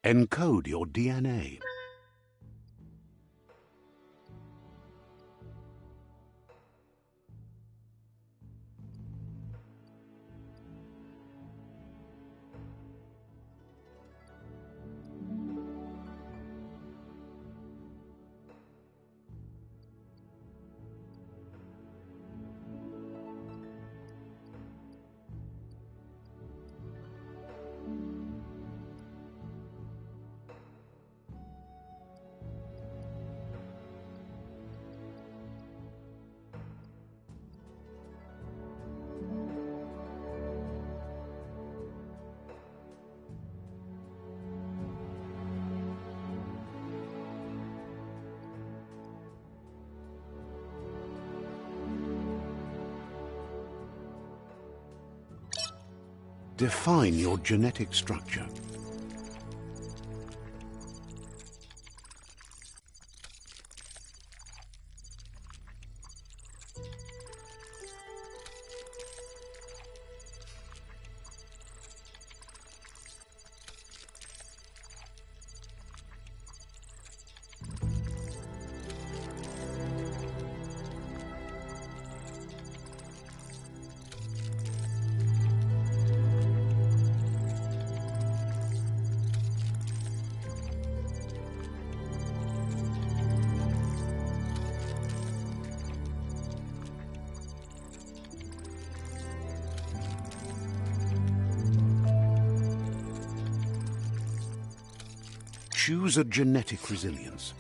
Encode your DNA. Define your genetic structure. Choose a genetic resilience.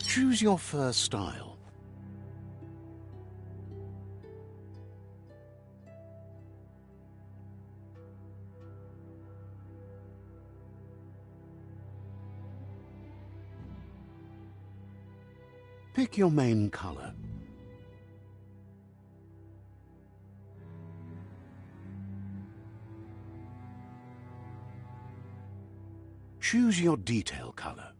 Choose your fur style. Pick your main color. Choose your detail color.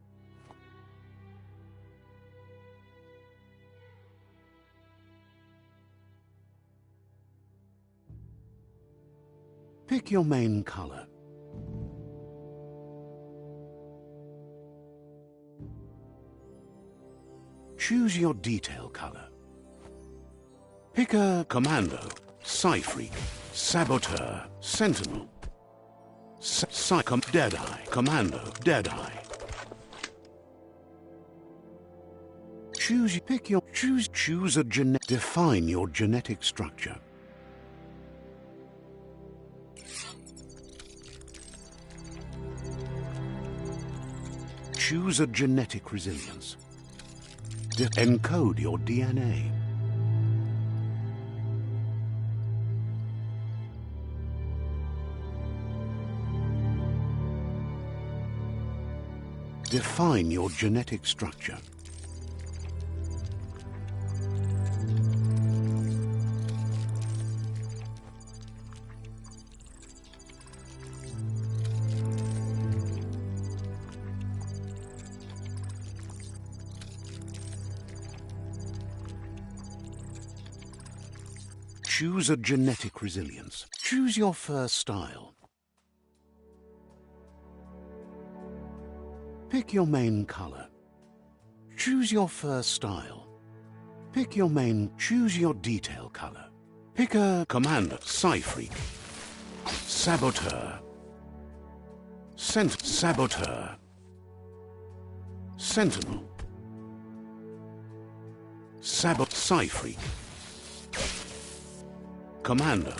Pick your main color. Choose your detail color. Pick a Commando, Psy-Freak, Saboteur, Sentinel, Deadeye, Commando, Deadeye. Choose a genetic. Define your genetic structure. Choose a genetic resilience. Encode your DNA. Define your genetic structure. Choose a genetic resilience. Choose your fur style. Pick your main color. Choose your fur style. Pick your main. Choose your detail color. Pick a Commander, Psy-Freak, Saboteur, Saboteur, Sentinel, Psy-Freak, Commando,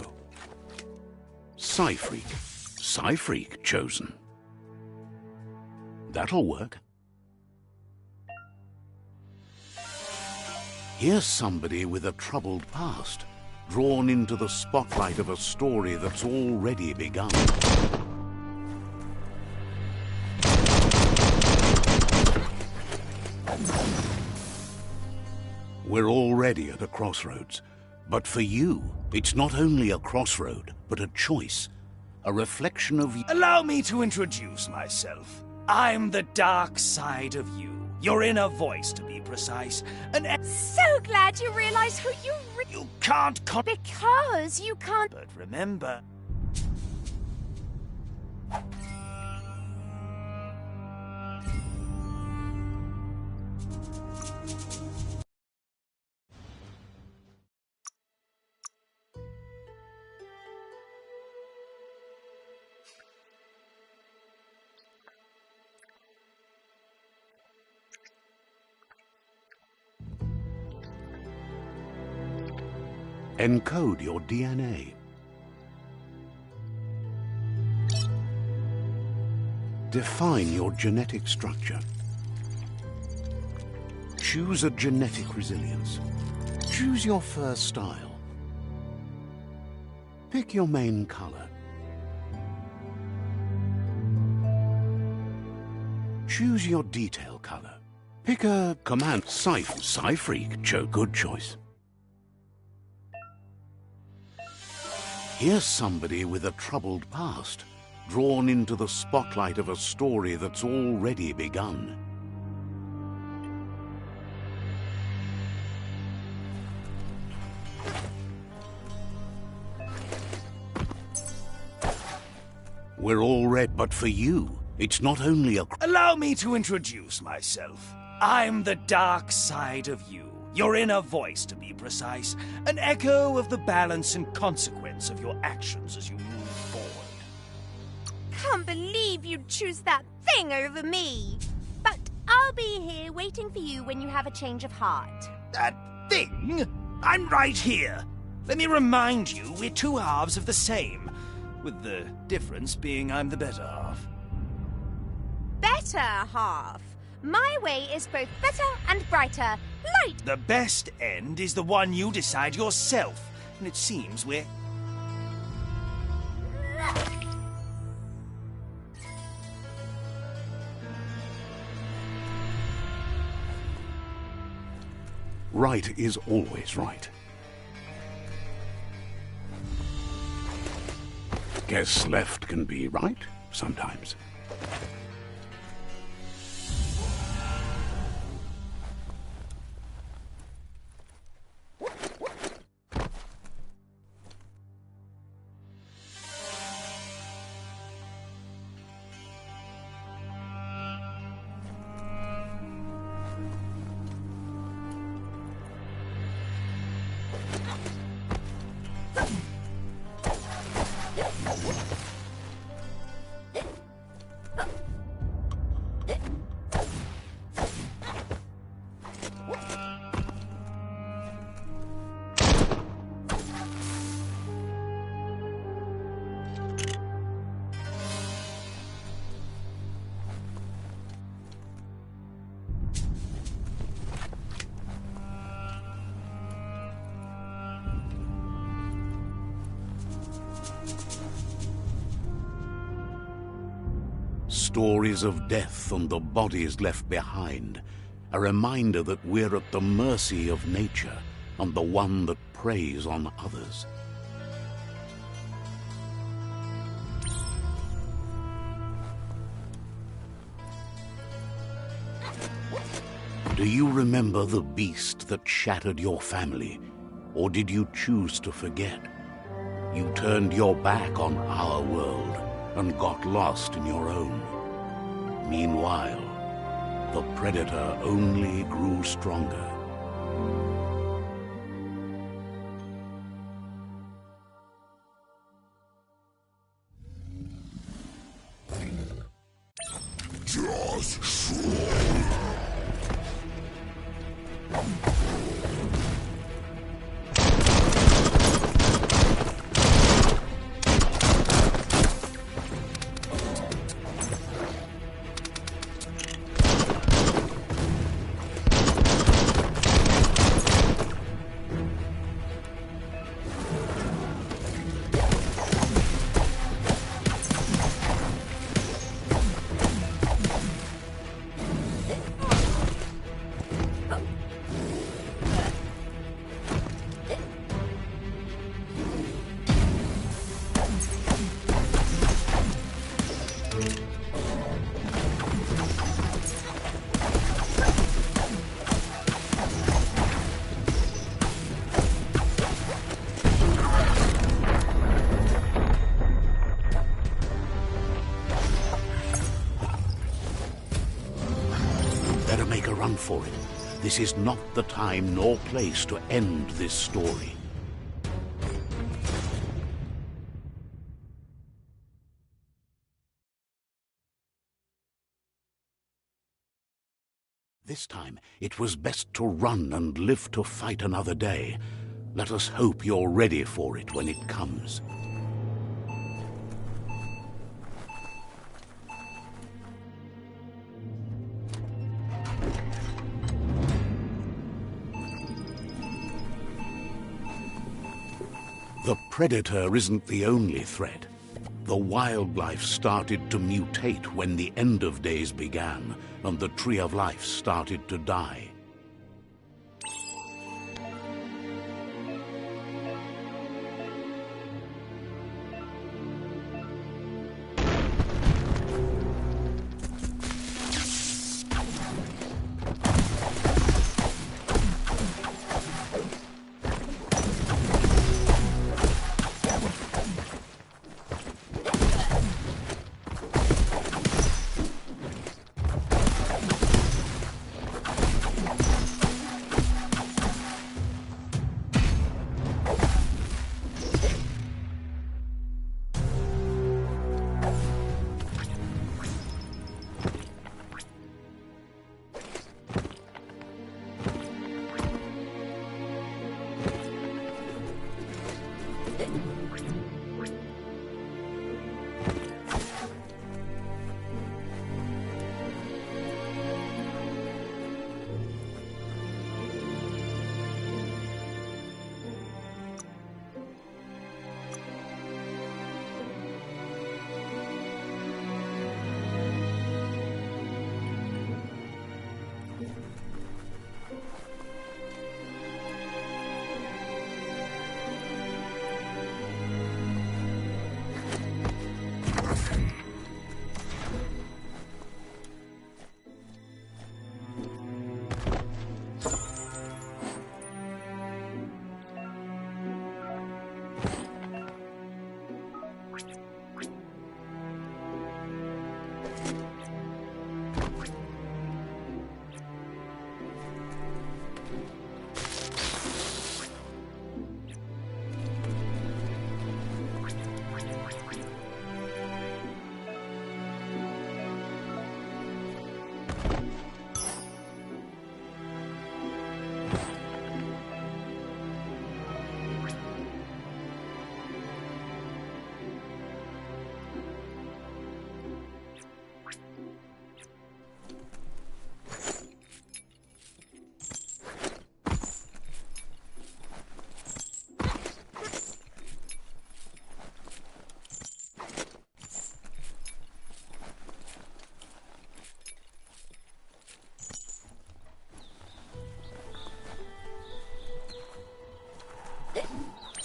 Psy-Freak. Psy-Freak chosen. That'll work. Here's somebody with a troubled past, drawn into the spotlight of a story that's already begun. We're already at a crossroads. But for you, it's not only a crossroad, but a choice. A reflection of... Allow me to introduce myself. I'm the dark side of you. Your inner voice, to be precise. So glad you realize who you You can't Because you can't. But remember... Encode your DNA. Define your genetic structure. Choose a genetic resilience. Choose your fur style. Pick your main color. Choose your detail color. Pick a command. Psy-Freak. Good choice. Here's somebody with a troubled past, drawn into the spotlight of a story that's already begun. We're all red, but for you, it's not only a... Allow me to introduce myself. I'm the dark side of you. Your inner voice, to be precise. An echo of the balance and consequence of your actions as you move forward. Can't believe you'd choose that thing over me. But I'll be here waiting for you when you have a change of heart. That thing? I'm right here. Let me remind you, we're two halves of the same. With the difference being I'm the better half. Better half? My way is both better and brighter. Light! The best end is the one you decide yourself. And it seems we're... Right is always right. Guess left can be right sometimes. Stories of death and the bodies left behind, a reminder that we're at the mercy of nature and the one that preys on others. Do you remember the beast that shattered your family, or did you choose to forget? You turned your back on our world and got lost in your own. Meanwhile, the predator only grew stronger. this is not the time nor place to end this story. This time, it was best to run and live to fight another day. Let us hope you're ready for it when it comes. The predator isn't the only threat. The wildlife started to mutate when the end of days began, and the Tree of Life started to die.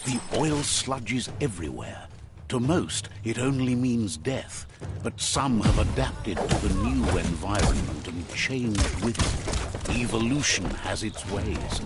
The oil sludges everywhere. To most, it only means death, but some have adapted to the new environment and changed with it. Evolution has its ways.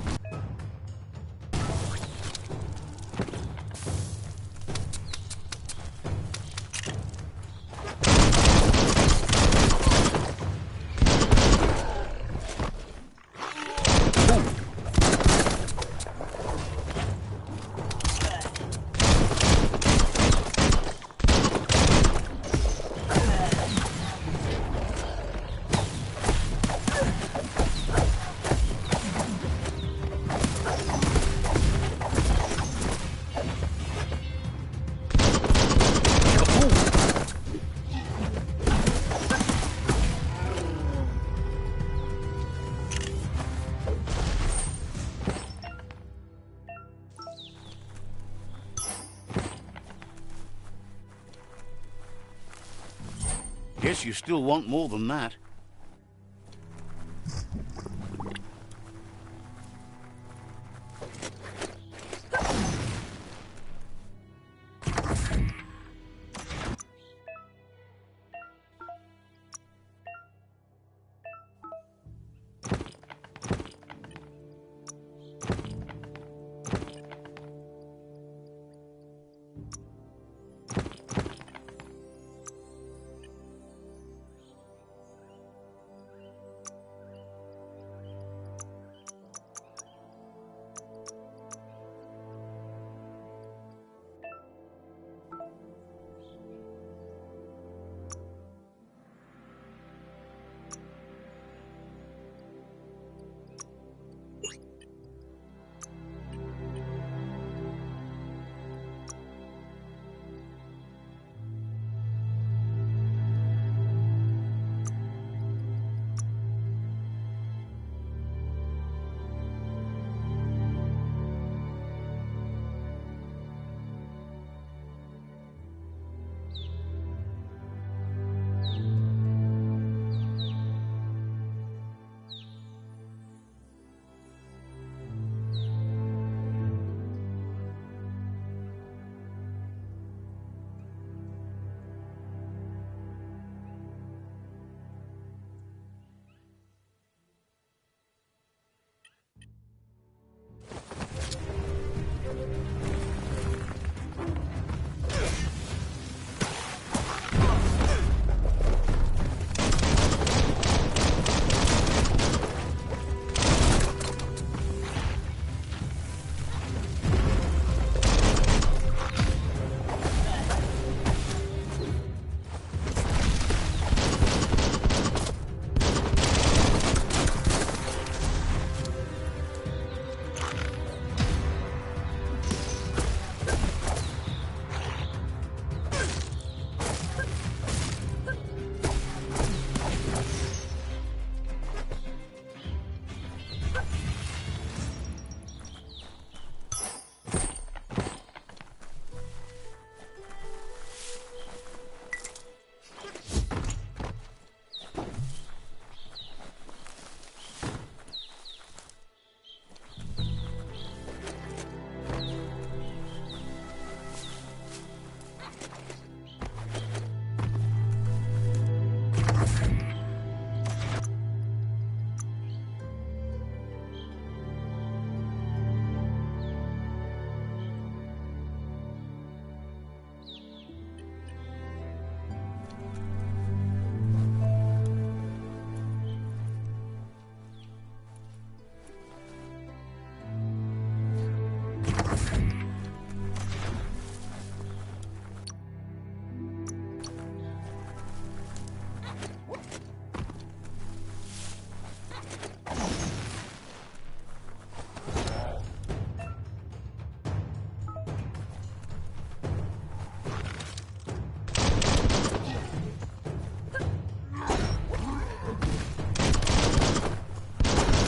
Guess you still want more than that.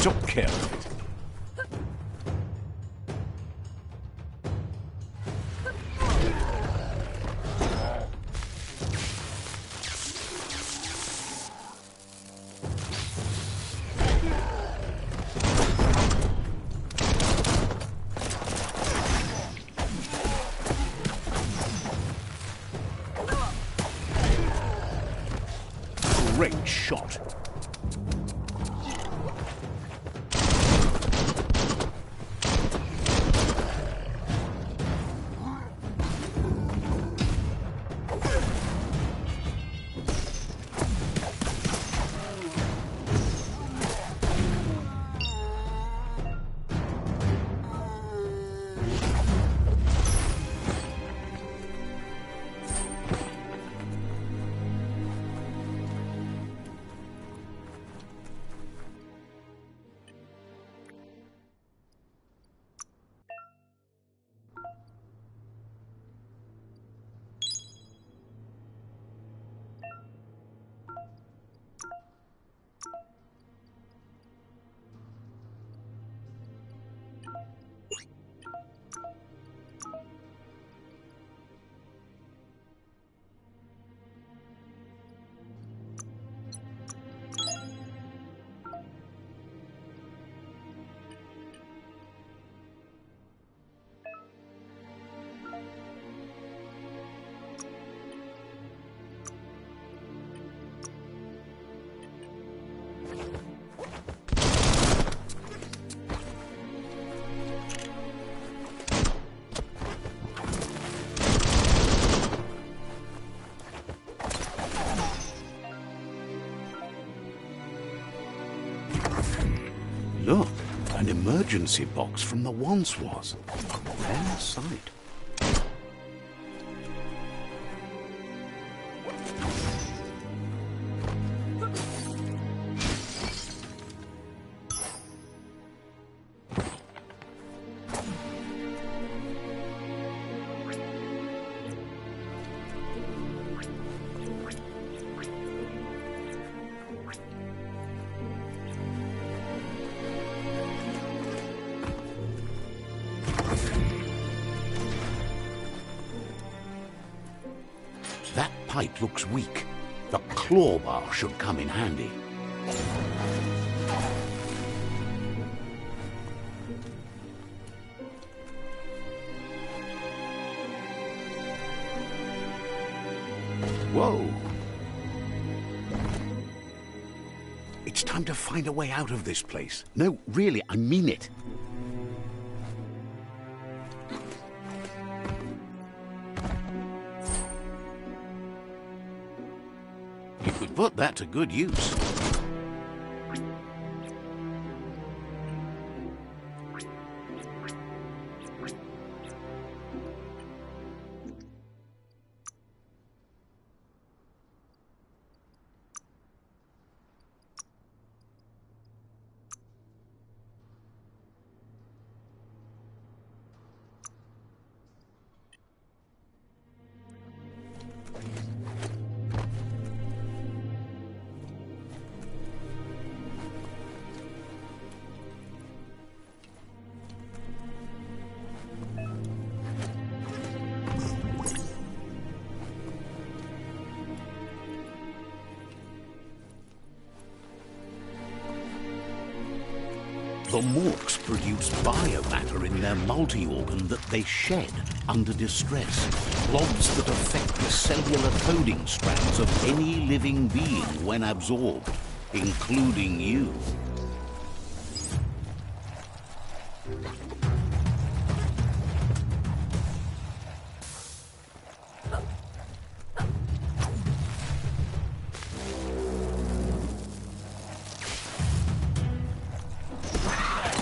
Took care of it. Great shot. Look, an emergency box from the once was. A rare sight. That pipe looks weak. The claw bar should come in handy. Whoa! It's time to find a way out of this place. No, really, I mean it. You could put that to good use. The Morks produce biomatter in their multi-organ that they shed under distress. Blobs that affect the cellular coding strands of any living being when absorbed, including you.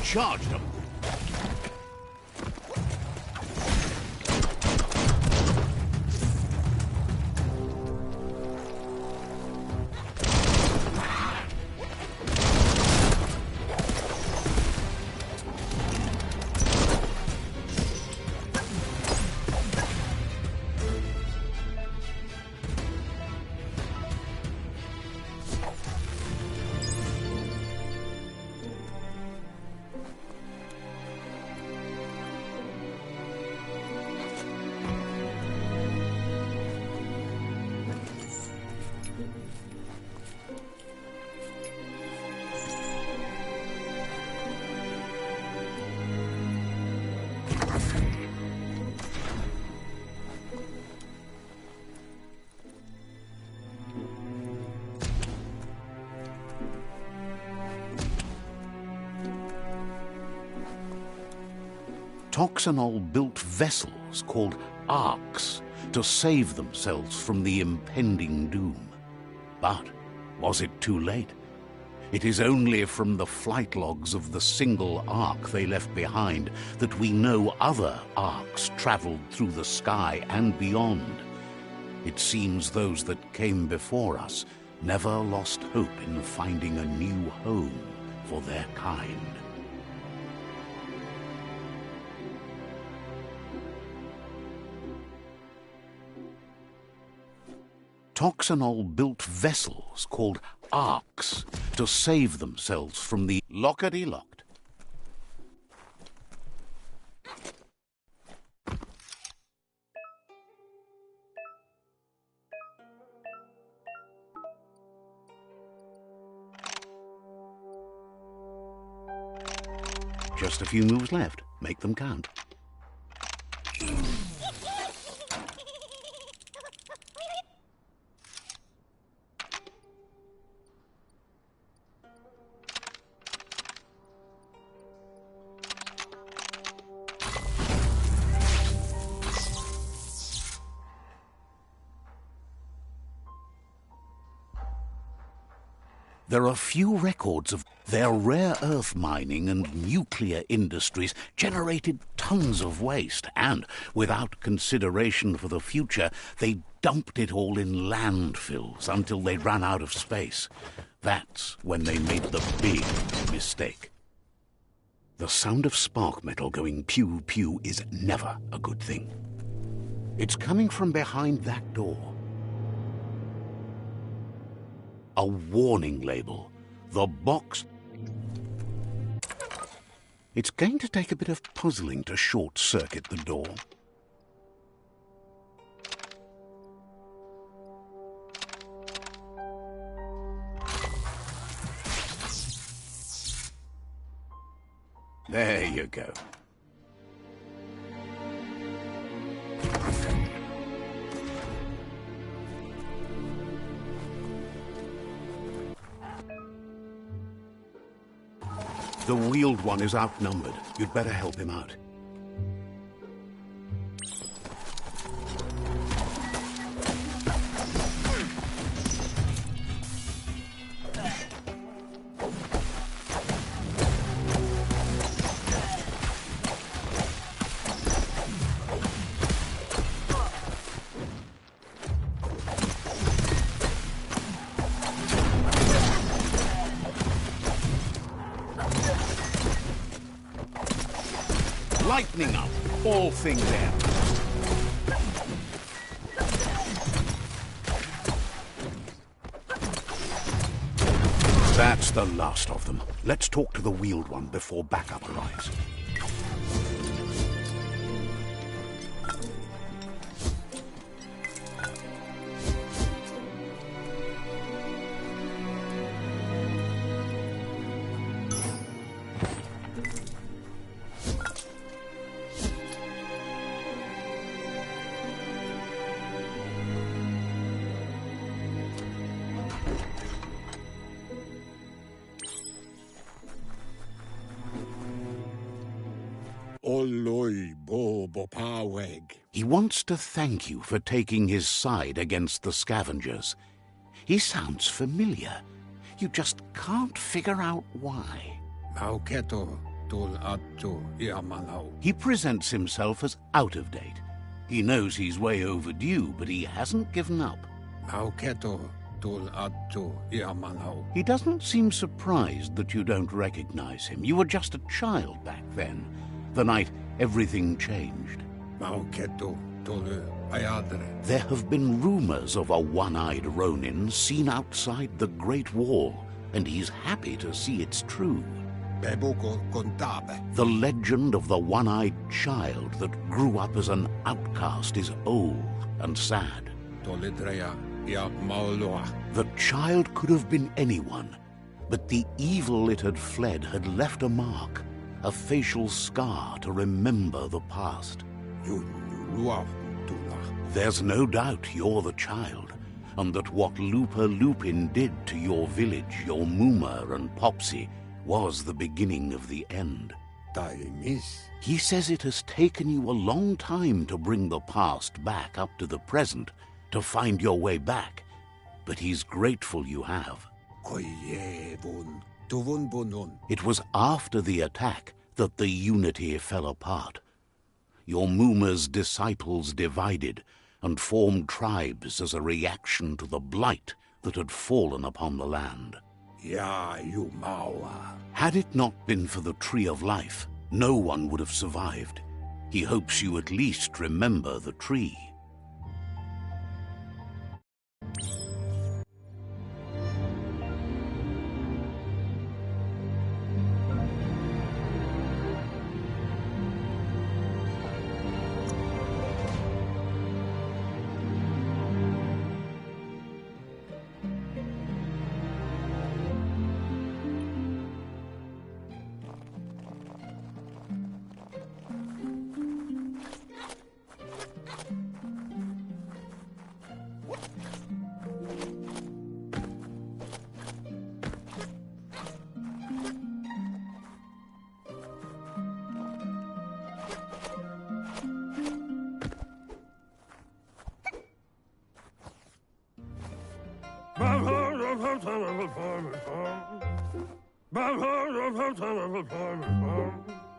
Charge them. Toxanol built vessels called arks to save themselves from the impending doom. But was it too late? It is only from the flight logs of the single ark they left behind that we know other arks traveled through the sky and beyond. It seems those that came before us never lost hope in finding a new home for their kind. Toxanol built vessels called arks to save themselves from the lockety-locked. Just a few moves left. Make them count. There are few records of their rare earth mining and nuclear industries generated tons of waste, and without consideration for the future, they dumped it all in landfills until they ran out of space. That's when they made the big mistake. The sound of spark metal going pew-pew is never a good thing. It's coming from behind that door. A warning label. The box. It's going to take a bit of puzzling to short-circuit the door. There you go. The wheeled one is outnumbered. You'd better help him out. Lightning up. All thing there. That's the last of them. Let's talk to the wheeled one before backup arrives. Oloi bo bopaweg. He wants to thank you for taking his side against the scavengers. He sounds familiar. You just can't figure out why. Mauketo tul atto iamanau. He presents himself as out of date. He knows he's way overdue, but he hasn't given up. Mauketo tul atto iamanau. He doesn't seem surprised that you don't recognize him. You were just a child back then, the night everything changed. Mauketo tolu ayadre. There have been rumors of a one-eyed Ronin seen outside the Great Wall, and he's happy to see it's true. Beboko contabe. The legend of the one-eyed child that grew up as an outcast is old and sad. Tolidrea ia mauloa. The child could have been anyone, but the evil it had fled had left a mark, a facial scar to remember the past. Lua tula. There's no doubt you're the child, and that what Lupa Lupin did to your village, your Muma and Popsy, was the beginning of the end. Taimis. He says it has taken you a long time to bring the past back up to the present, to find your way back, but he's grateful you have. Koye bun. Tuvun bunun. It was after the attack that the unity fell apart. Your Muma's disciples divided and formed tribes as a reaction to the blight that had fallen upon the land. Ya Yumawa. Had it not been for the Tree of Life, no one would have survived. He hopes you at least remember the tree.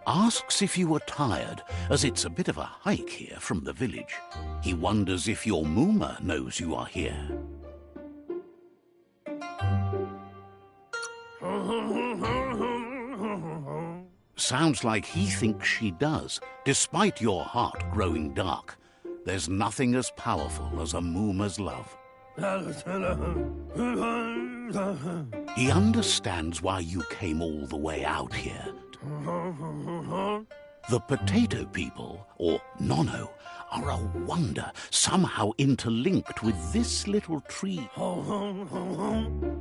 Asks if you were tired, as it's a bit of a hike here from the village. He wonders if your Muma knows you are here. Sounds like he thinks she does, despite your heart growing dark. There's nothing as powerful as a Muma's love. He understands why you came all the way out here. The potato people, or Nono, are a wonder, somehow interlinked with this little tree.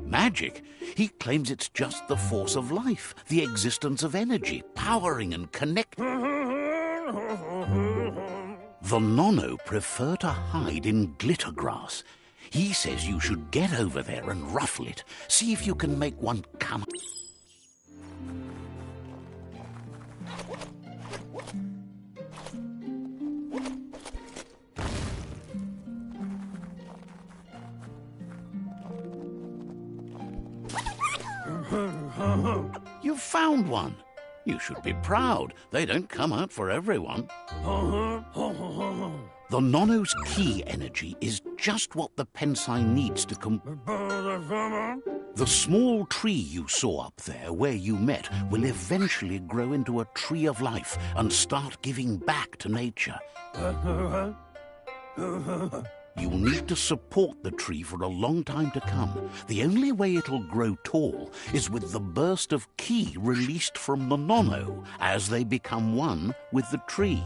Magic? He claims it's just the force of life, the existence of energy, powering and connecting. The Nono prefer to hide in glitter grass. He says you should get over there and ruffle it. See if you can make one come. You found one. You should be proud. They don't come out for everyone. The Nono's key energy is just what the Pensai needs to The small tree you saw up there where you met will eventually grow into a tree of life and start giving back to nature. You'll need to support the tree for a long time to come. The only way it'll grow tall is with the burst of ki released from the Nono as they become one with the tree.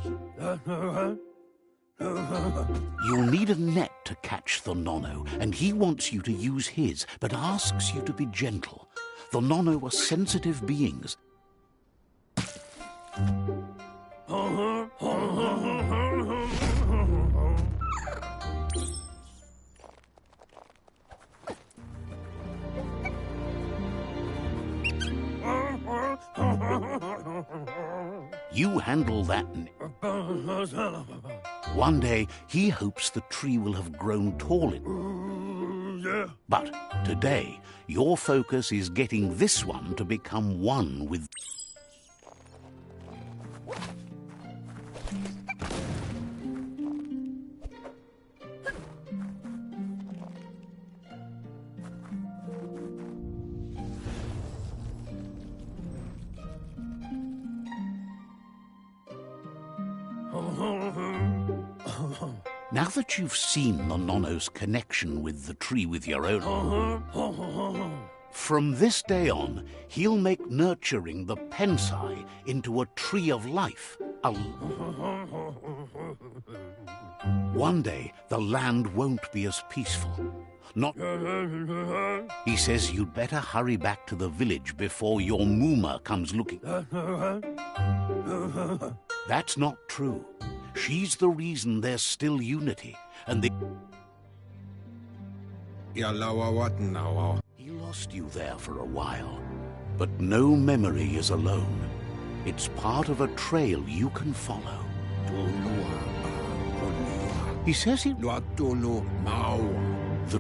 You'll need a net to catch the Nono, and he wants you to use his, but asks you to be gentle. The Nono are sensitive beings. You handle that. One day, he hopes the tree will have grown tall enough. But today, your focus is getting this one to become one with... Now that you've seen the Nonno's connection with the tree with your own... From this day on, he'll make nurturing the Pensai into a tree of life. One day, the land won't be as peaceful. Not... He says you'd better hurry back to the village before your Muma comes looking. That's not true. She's the reason there's still unity, and the... He lost you there for a while, but no memory is alone. It's part of a trail you can follow. He says he... The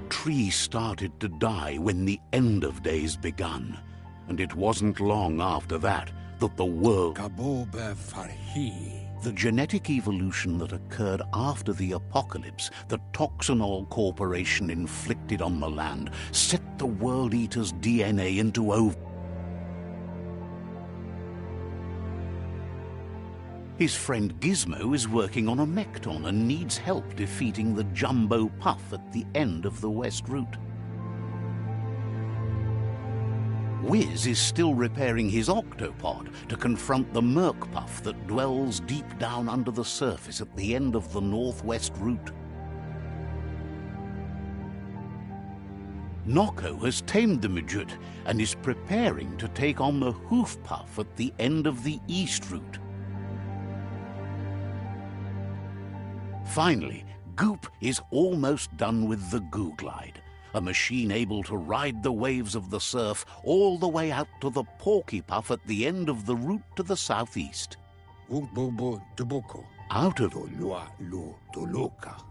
tree started to die when the end of days begun, and it wasn't long after that the world... The genetic evolution that occurred after the apocalypse that Toxanol Corporation inflicted on the land set the World Eater's DNA into over... His friend Gizmo is working on a Mekton and needs help defeating the Jumbo Puff at the end of the West Route. Wiz is still repairing his octopod to confront the Merc Puff that dwells deep down under the surface at the end of the Northwest Route. Nocco has tamed the Midget and is preparing to take on the Hoof Puff at the end of the East Route. Finally, Goop is almost done with the Goo Glide, a machine able to ride the waves of the surf all the way out to the Porky Puff at the end of the route to the southeast. Out of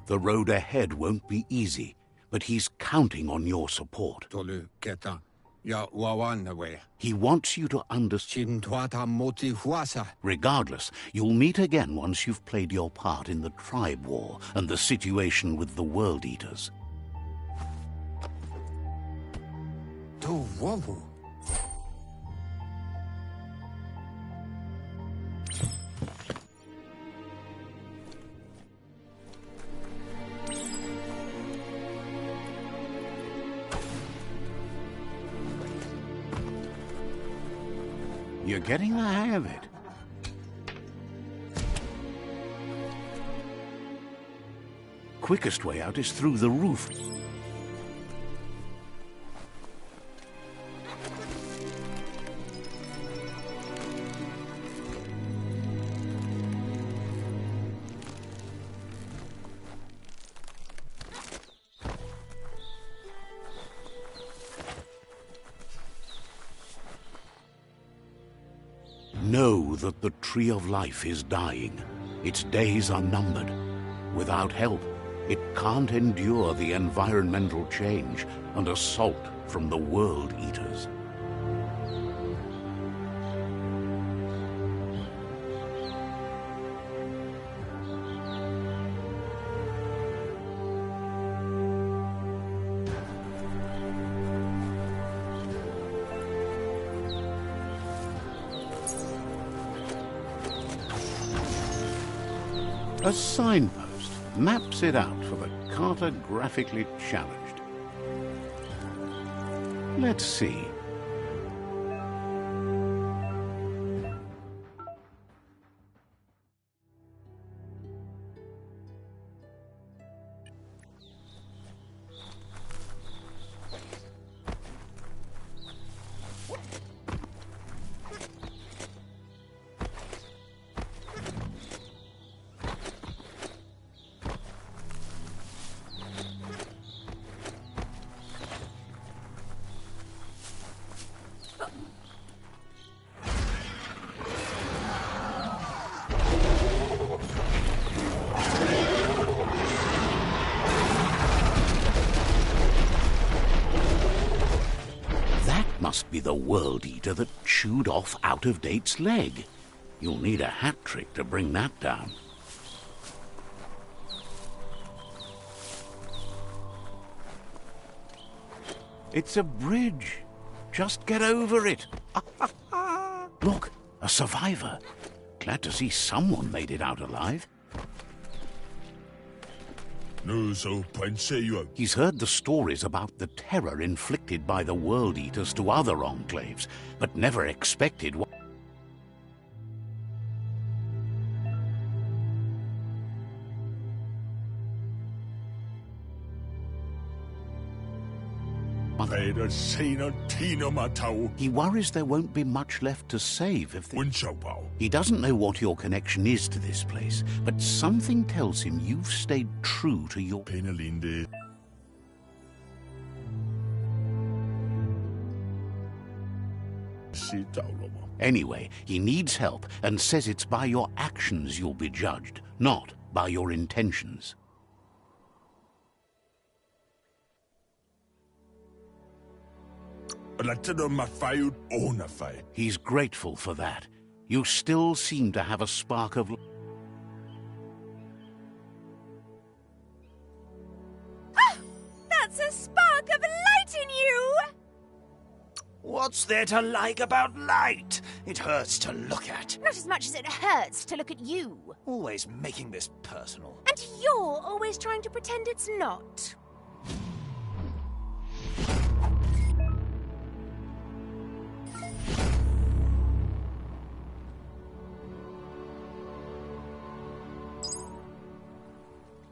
the road ahead won't be easy, but he's counting on your support. He wants you to understand. Regardless, you'll meet again once you've played your part in the tribe war and the situation with the World Eaters. You're getting the hang of it. Quickest way out is through the roof. Know that the Tree of Life is dying. Its days are numbered. Without help, it can't endure the environmental change and assault from the World Eaters. A signpost maps it out for the cartographically challenged. Let's see. be the World Eater that chewed off Out-of-Date's leg. You'll need a hat trick to bring that down. It's a bridge. Just get over it. Look, a survivor. Glad to see someone made it out alive. He's heard the stories about the terror inflicted by the World Eaters to other enclaves, but never expected what. He worries there won't be much left to save if they... He doesn't know what your connection is to this place, but something tells him you've stayed true to your... Anyway, he needs help and says it's by your actions you'll be judged, not by your intentions. He's grateful for that. You still seem to have a spark of... Ah! That's a spark of light in you! What's there to like about light? It hurts to look at. Not as much as it hurts to look at you. Always making this personal. And you're always trying to pretend it's not.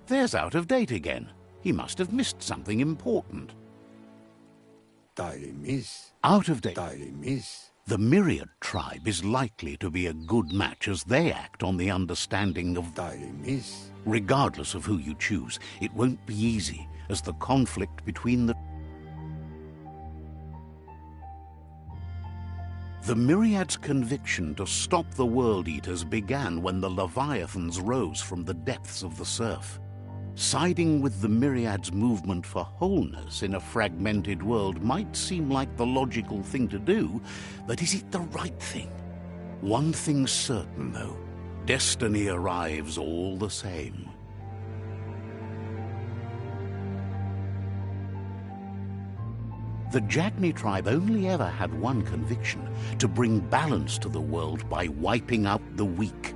There's Out-of-Date again. He must have missed something important. Out-of-Date. The Myriad tribe is likely to be a good match as they act on the understanding of... Regardless of who you choose, it won't be easy, as the conflict between the... The Myriad's conviction to stop the World Eaters began when the Leviathans rose from the depths of the surf. Siding with the Myriad's movement for wholeness in a fragmented world might seem like the logical thing to do, but is it the right thing? One thing's certain, though. Destiny arrives all the same. The Jagni tribe only ever had one conviction: to bring balance to the world by wiping out the weak.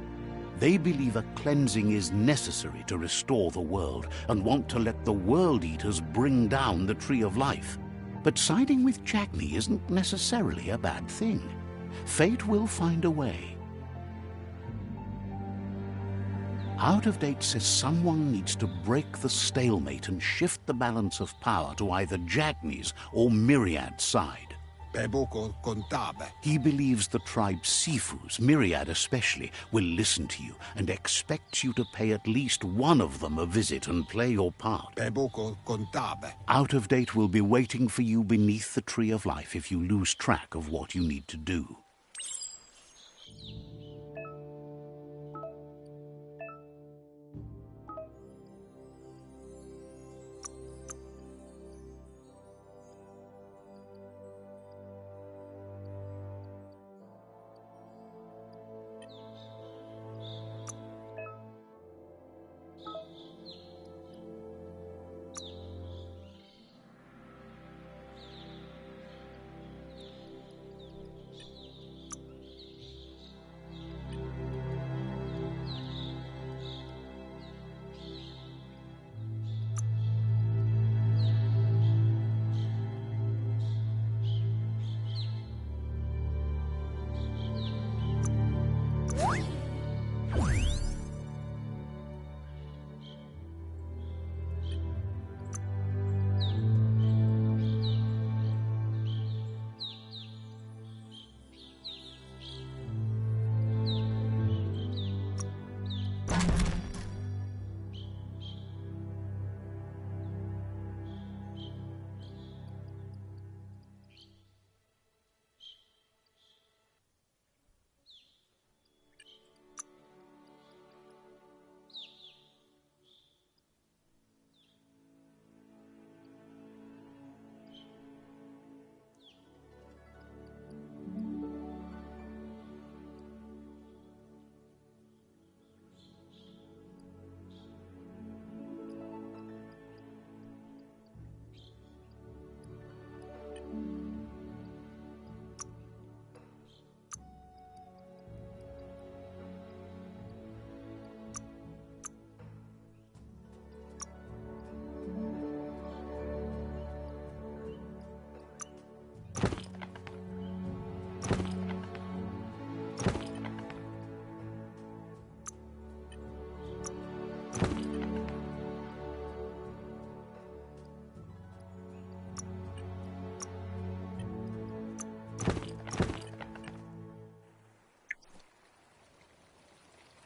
They believe a cleansing is necessary to restore the world and want to let the World Eaters bring down the Tree of Life. But siding with Jagni isn't necessarily a bad thing. Fate will find a way. Out-of-Date says someone needs to break the stalemate and shift the balance of power to either Jagni's or Myriad's side. He believes the tribe's Sifus, Myriad especially, will listen to you and expects you to pay at least one of them a visit and play your part. Out-of-Date will be waiting for you beneath the Tree of Life if you lose track of what you need to do.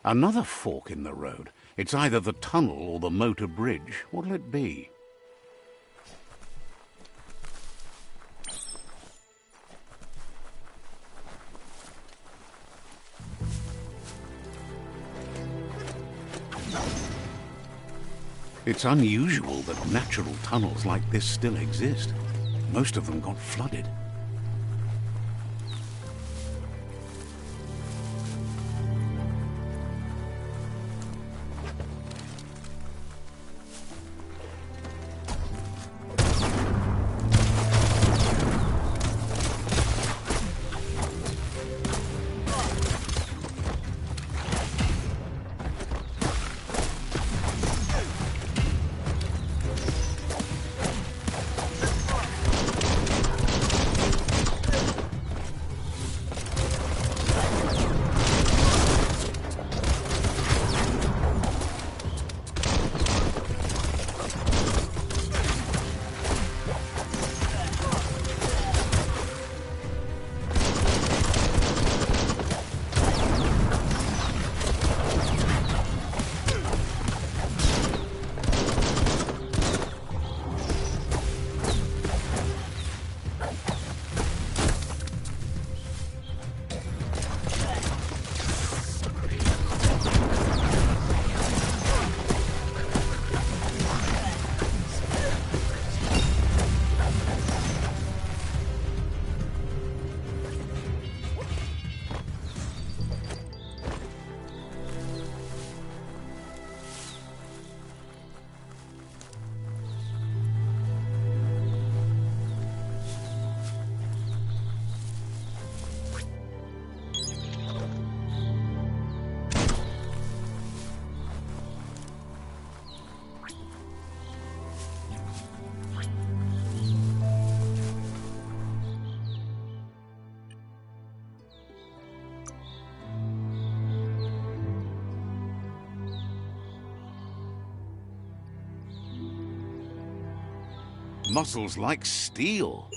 Another fork in the road. It's either the tunnel or the motor bridge. What'll it be? It's unusual that natural tunnels like this still exist. Most of them got flooded. Muscles like steel.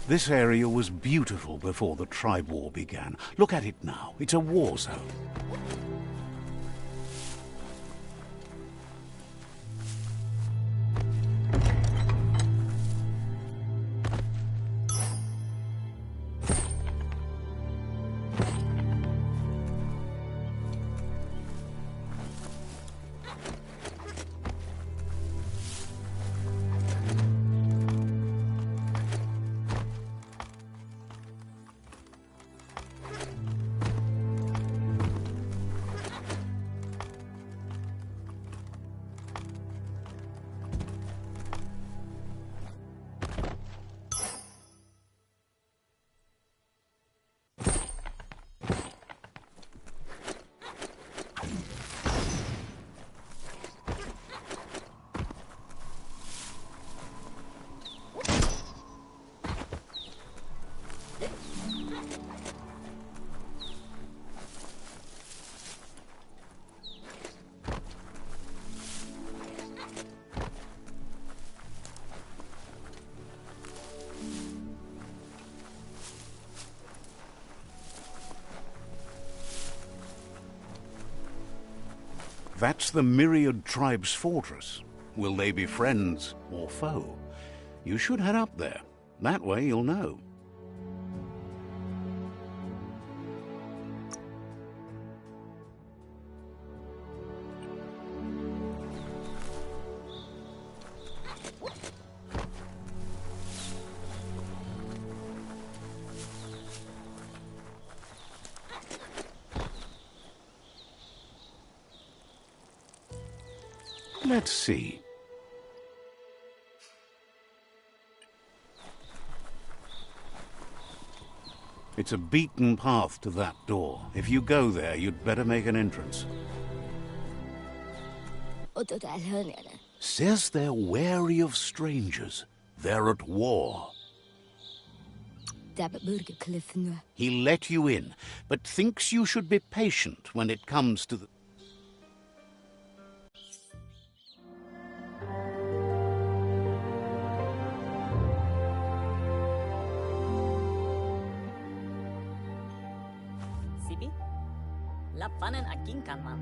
This area was beautiful before the tribe war began. Look at it now. It's a war zone. That's the Myriad Tribe's fortress. Will they be friends or foe? You should head up there. That way you'll know. Let's see. It's a beaten path to that door. If you go there, you'd better make an entrance. Says they're wary of strangers. They're at war. He let you in, but thinks you should be patient when it comes to the... Lapanen aginkan man.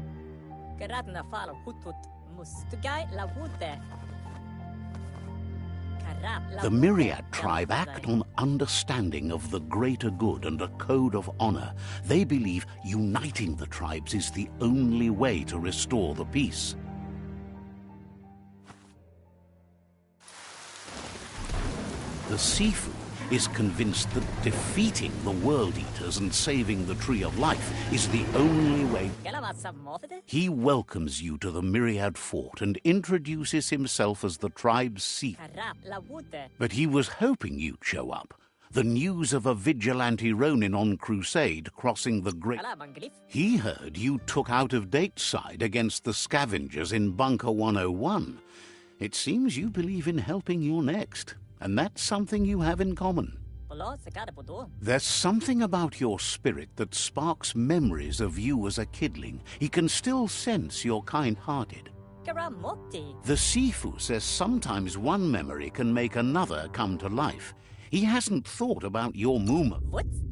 Geradna fal hutut mustugai la wute. The Myriad tribe act on understanding of the greater good and a code of honor. They believe uniting the tribes is the only way to restore the peace. The Sifu is convinced that defeating the World Eaters and saving the Tree of Life is the only way. He welcomes you to the Myriad Fort and introduces himself as the tribe's Sifu. But he was hoping you'd show up. The news of a vigilante Ronin on crusade crossing the Great... He heard you took out-of-date side against the scavengers in Bunker 101. It seems you believe in helping your next. And that's something you have in common. There's something about your spirit that sparks memories of you as a kidling. He can still sense you're kind-hearted. The Sifu says sometimes one memory can make another come to life. He hasn't thought about your movement.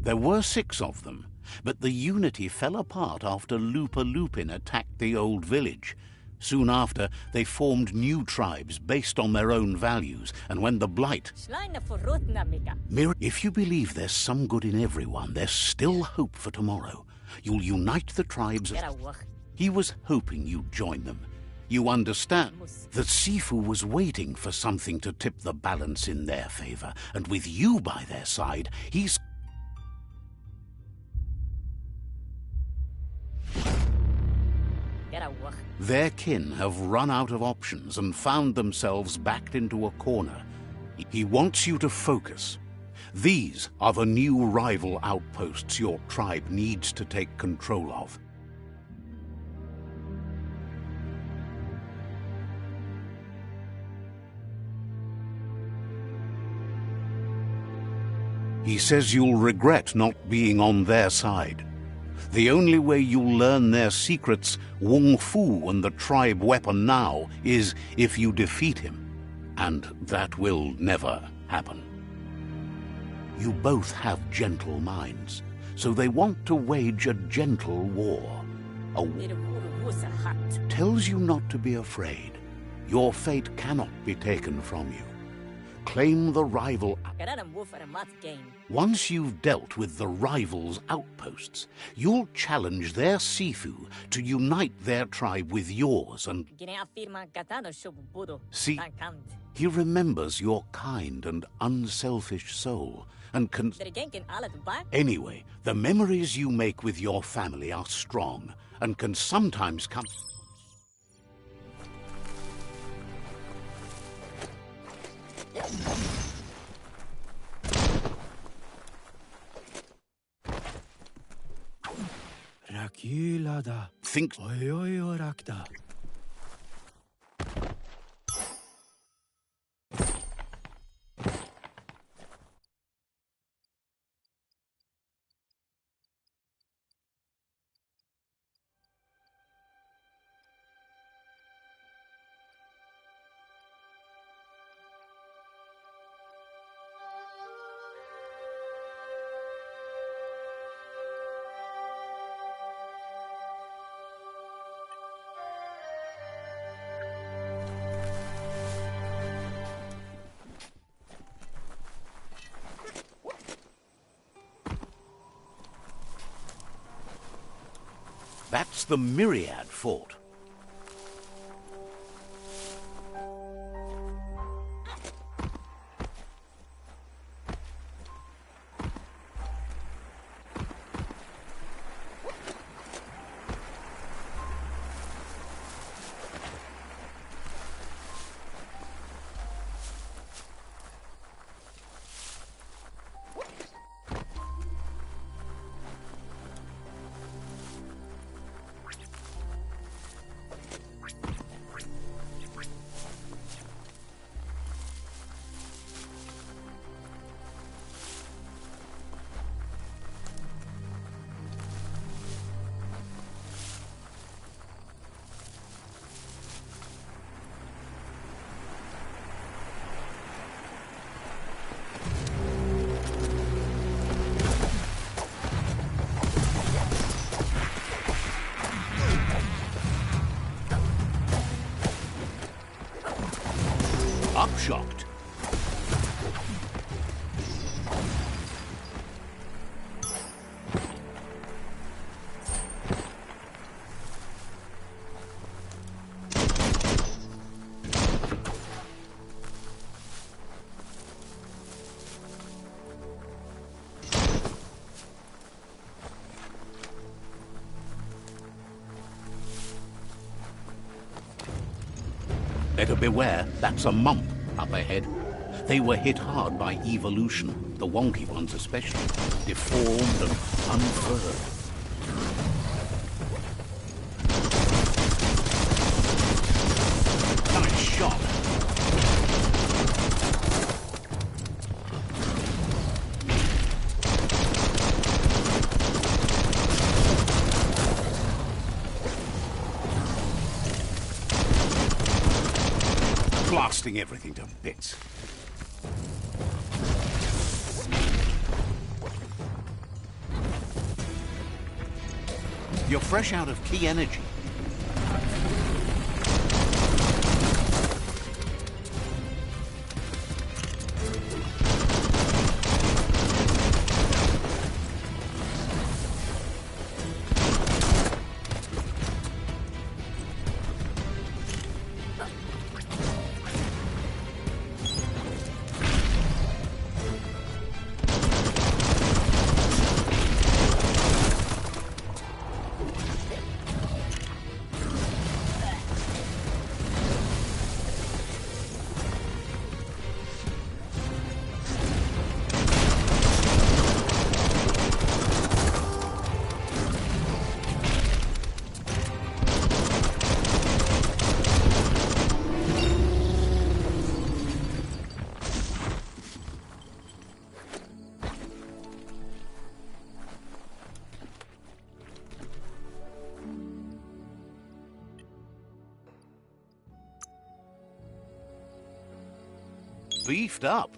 There were 6 of them, but the unity fell apart after Lupa Lupin attacked the old village. Soon after, they formed new tribes based on their own values, and when the Blight... If you believe there's some good in everyone, there's still hope for tomorrow. You'll unite the tribes... He was hoping you'd join them. You understand that Sifu was waiting for something to tip the balance in their favor, and with you by their side, he's... Their kin have run out of options and found themselves backed into a corner. He wants you to focus. These are the new rival outposts your tribe needs to take control of. He says you'll regret not being on their side. The only way you'll learn their secrets, Wung Fu and the tribe weapon now, is if you defeat him. And that will never happen. You both have gentle minds, so they want to wage a gentle war. A war tells you not to be afraid. Your fate cannot be taken from you. Claim the rival. Once you've dealt with the rival's outposts, you'll challenge their Sifu to unite their tribe with yours and... See, he remembers your kind and unselfish soul and can... Anyway, the memories you make with your family are strong and can sometimes come... Think... That's the Myriad Fort. Upshocked. Better beware, that's a mump up ahead. They were hit hard by evolution, the wonky ones especially, deformed and unfurled. Nice shot. Blasting everything to bits. You're fresh out of key energy. Beefed up.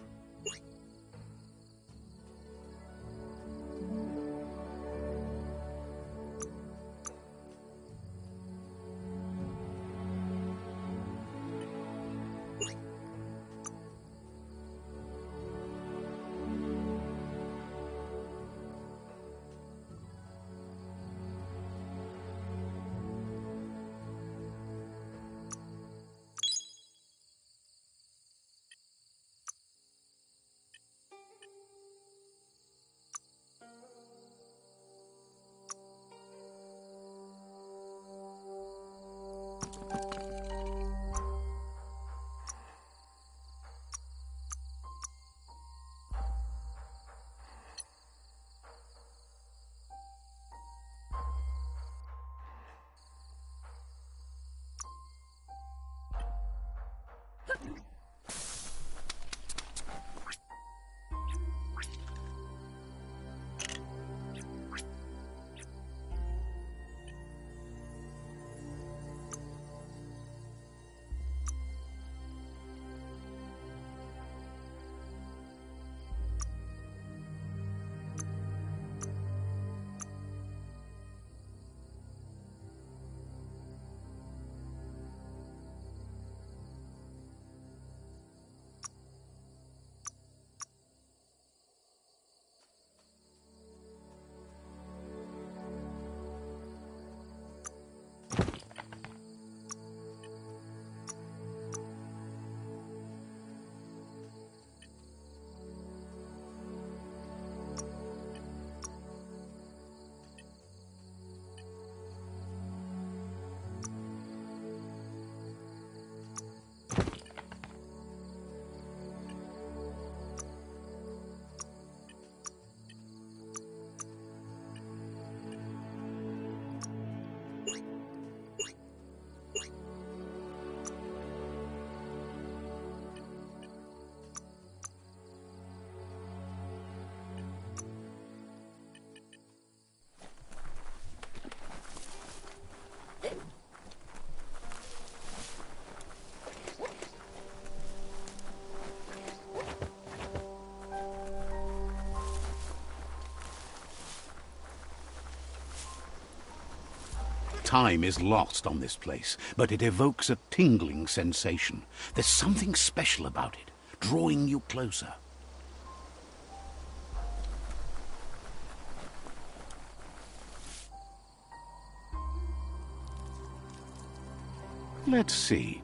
Time is lost on this place, but it evokes a tingling sensation. There's something special about it, drawing you closer. Let's see.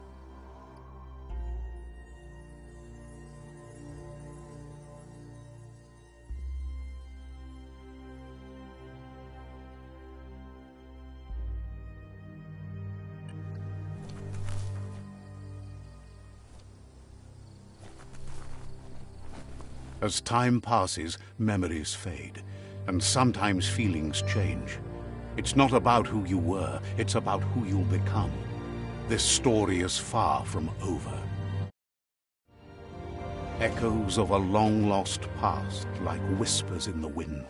As time passes, memories fade, and sometimes feelings change. It's not about who you were, it's about who you'll become. This story is far from over. Echoes of a long-lost past, like whispers in the wind.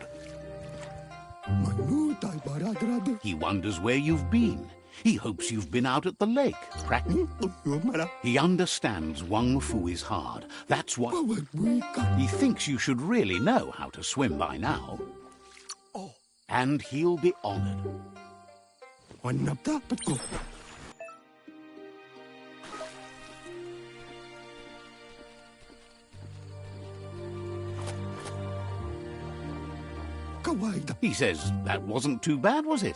He wonders where you've been. He hopes you've been out at the lake, practicing. He understands Wang Fu is hard. That's what... He thinks you should really know how to swim by now. And he'll be honored. He says, that wasn't too bad, was it?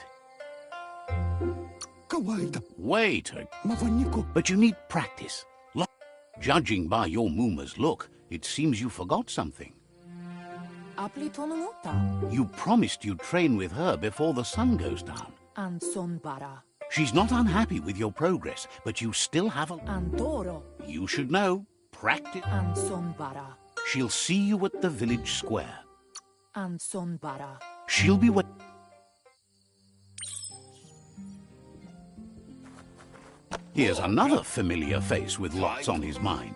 Wait, but you need practice. Judging by your Muma's look, it seems you forgot something. You promised you'd train with her before the sun goes down. She's not unhappy with your progress, but you still have a... You should know. Practice. She'll see you at the village square. She'll be what... Here's another familiar face with lots on his mind.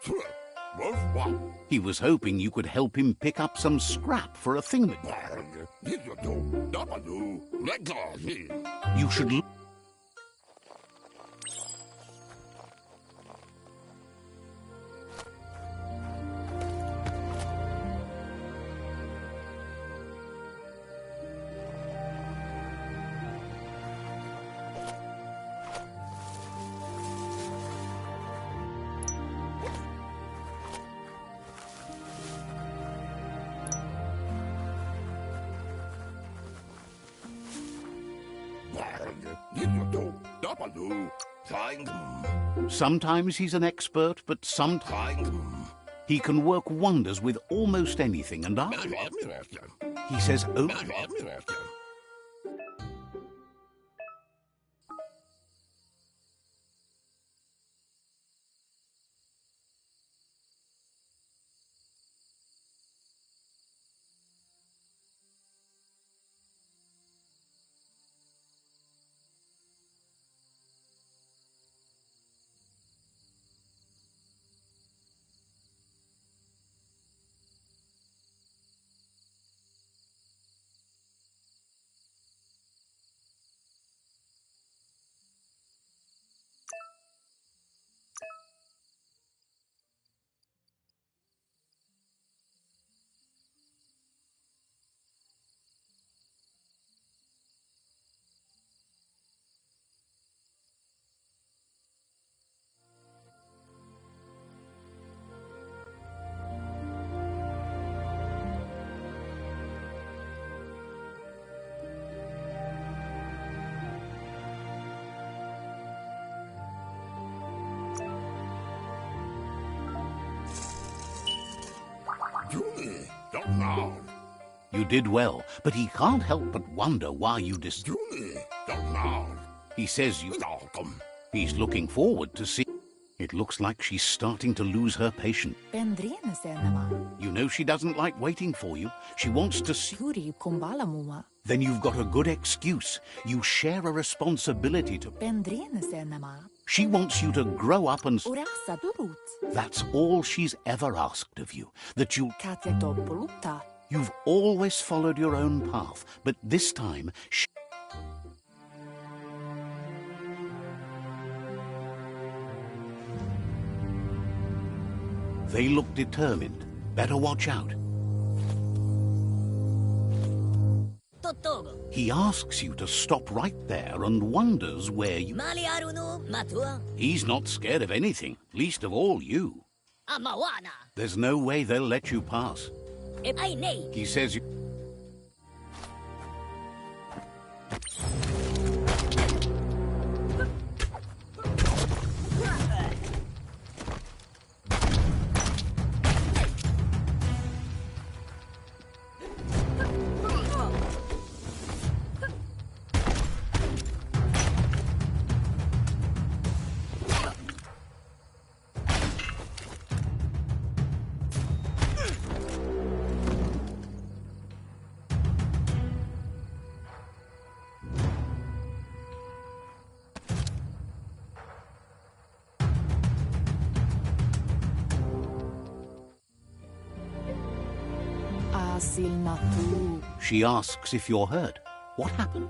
He was hoping you could help him pick up some scrap for a thingamajig. You should... Sometimes he's an expert, but sometimes he can work wonders with almost anything, and he says, oh... You did well, but he can't help but wonder why you He says you... He's looking forward to see... It looks like she's starting to lose her patience. You know she doesn't like waiting for you. She wants to see... Then you've got a good excuse. You share a responsibility to... She wants you to grow up and... That's all she's ever asked of you. That you... You've always followed your own path, but this time... They look determined. Better watch out. totogo. He asks you to stop right there and wonders where you... Mali aruno matua. He's not scared of anything, least of all you. Amawana. There's no way they'll let you pass. Ay nay. He says you... She asks if you're hurt. What happened?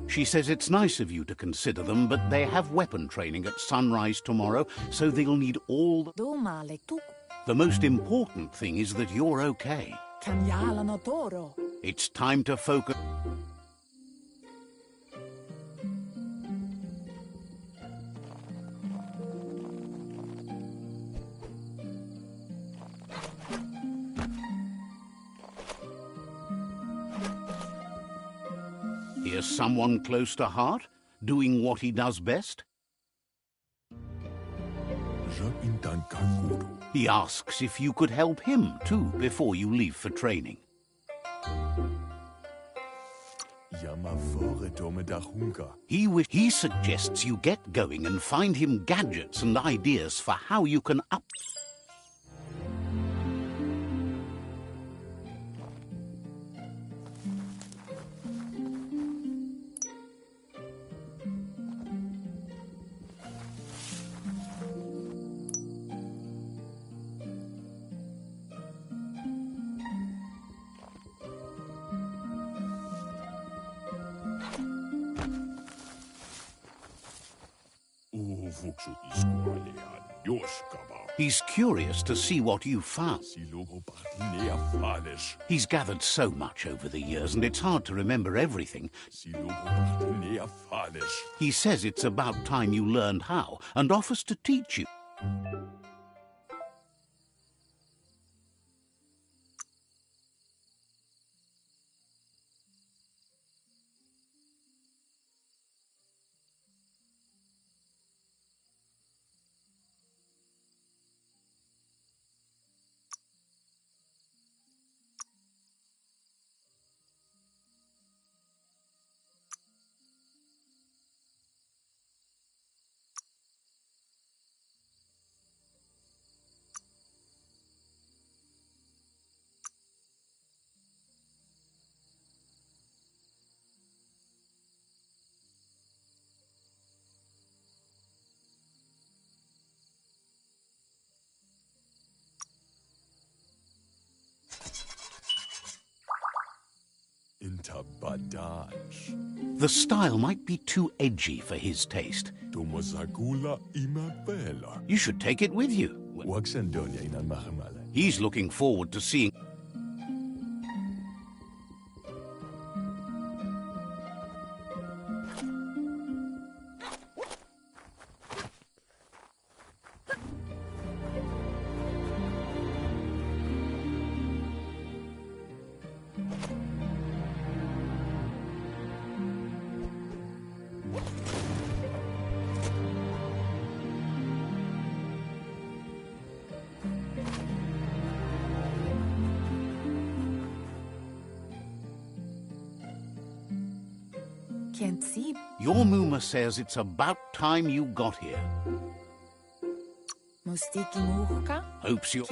She says it's nice of you to consider them, but they have weapon training at sunrise tomorrow, so they'll need all the most important thing is that you're okay. It's time to focus. Here's someone close to heart, doing what he does best. He asks if you could help him, too, before you leave for training. He suggests you get going and find him gadgets and ideas for how you can up... He's curious to see what you found. He's gathered so much over the years, and it's hard to remember everything. He says it's about time you learned how, and offers to teach you. The style might be too edgy for his taste. You should take it with you. He's looking forward to seeing... Your Muma says it's about time you got here. Hopes you...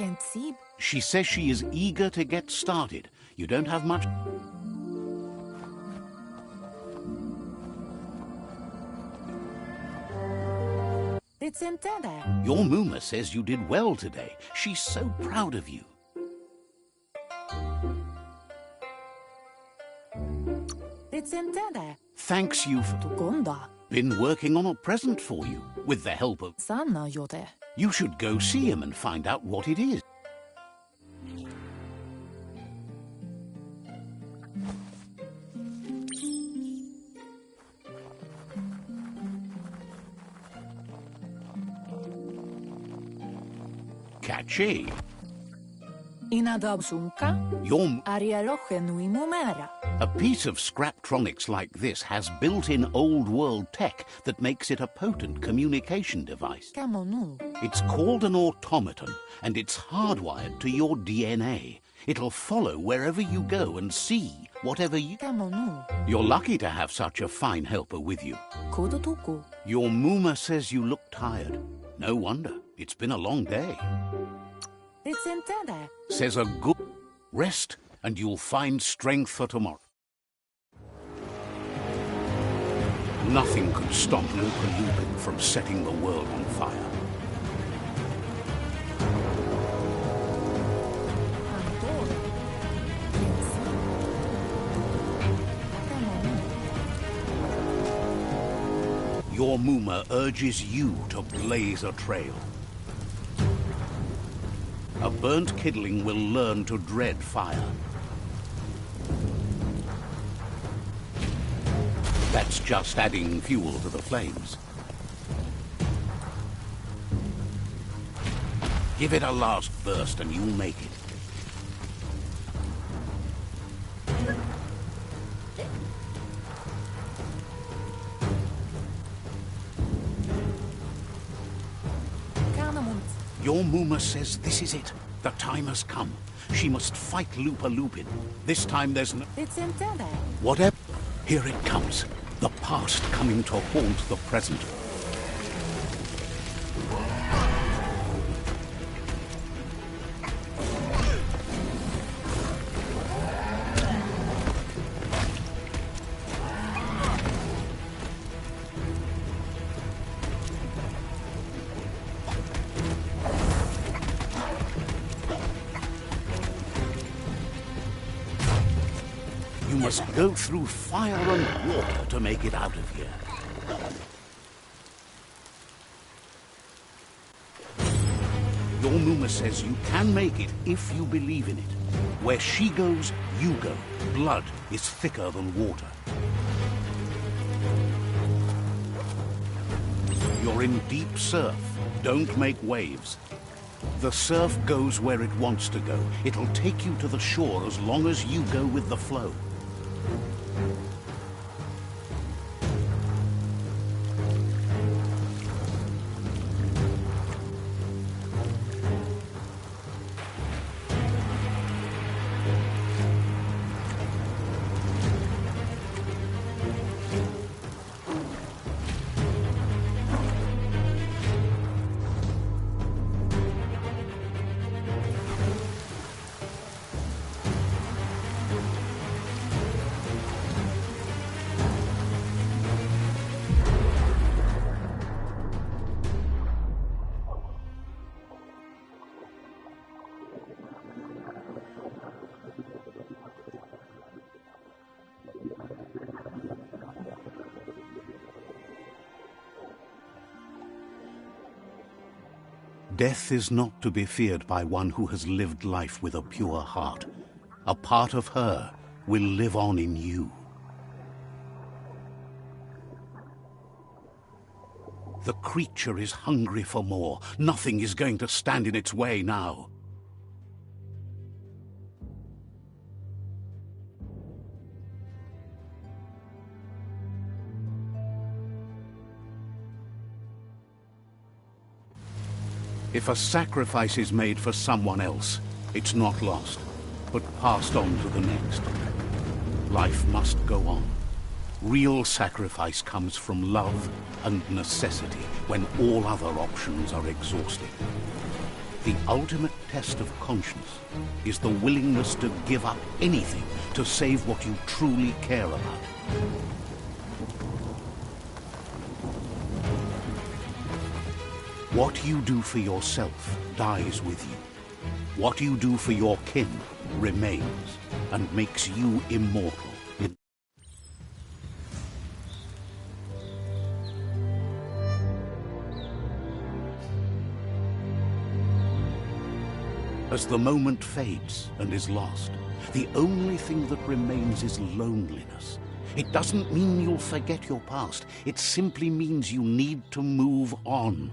She says she is eager to get started. You don't have much... Your Muma says you did well today. She's so proud of you. Thanks you for... Been working on a present for you, with the help of... You should go see him and find out what it is. Catchy. Inadobsunka, Your Arialoche nui mumera. A piece of Scraptronics like this has built-in old-world tech that makes it a potent communication device. Camonu. It's called an automaton, and it's hardwired to your DNA. It'll follow wherever you go and see whatever you... Camonu. You're lucky to have such a fine helper with you. Kodotuku. Your Muma says you look tired. No wonder. It's been a long day. Ritsentede. Says a good rest, and you'll find strength for tomorrow. Nothing could stop Lupin from setting the world on fire. Your Muma urges you to blaze a trail. A burnt kidling will learn to dread fire. That's just adding fuel to the flames. Give it a last burst and you'll make it. Your Muma says this is it. The time has come. She must fight Lupin. This time there's no... Ritsentede. Whatever. Here it comes. The past coming to haunt the present. You must go through fire and water to make it out of here. Your Muma says you can make it if you believe in it. Where she goes, you go. Blood is thicker than water. You're in deep surf. Don't make waves. The surf goes where it wants to go. It'll take you to the shore as long as you go with the flow. Death is not to be feared by one who has lived life with a pure heart. A part of her will live on in you. The creature is hungry for more. Nothing is going to stand in its way now. If a sacrifice is made for someone else, it's not lost, but passed on to the next. Life must go on. Real sacrifice comes from love and necessity when all other options are exhausted. The ultimate test of conscience is the willingness to give up anything to save what you truly care about. What you do for yourself dies with you. What you do for your kin remains and makes you immortal. As the moment fades and is lost, the only thing that remains is loneliness. It doesn't mean you'll forget your past. It simply means you need to move on.